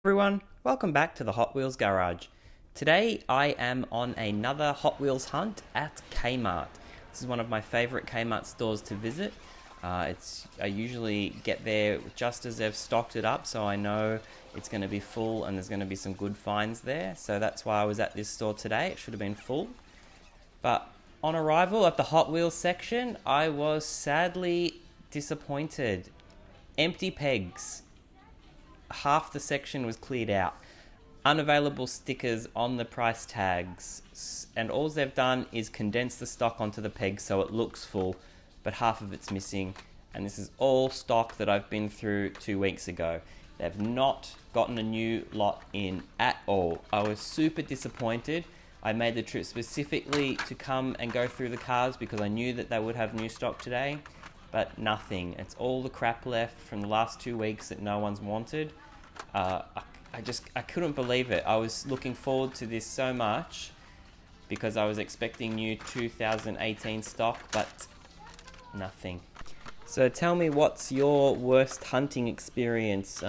Everyone, welcome back to the Hot Wheels Garage. Today I am on another Hot Wheels hunt at Kmart. This is one of my favorite Kmart stores to visit. I usually get there just as they've stocked it up, so I know it's going to be full and there's going to be some good finds there. So that's why I was at this store today. It should have been full. But on arrival at the Hot Wheels section, I was sadly disappointed. Empty pegs. Half the section was cleared out. Unavailable stickers on the price tags, and all they've done is condense the stock onto the pegs so it looks full, but half of it's missing. And this is all stock that I've been through 2 weeks ago. They've not gotten a new lot in at all. I was super disappointed. I made the trip specifically to come and go through the cars because I knew that they would have new stock today. But nothing. It's all the crap left from the last 2 weeks that no one's wanted. I couldn't believe it. I was looking forward to this so much because I was expecting new 2018 stock, but nothing. So tell me, what's your worst hunting experience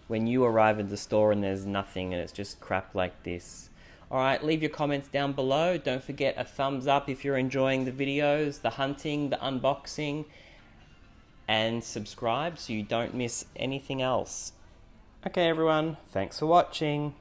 when you arrive at the store and there's nothing and it's just crap like this? Alright, leave your comments down below. Don't forget a thumbs up if you're enjoying the videos, the hunting, the unboxing, and subscribe so you don't miss anything else. Okay everyone, thanks for watching.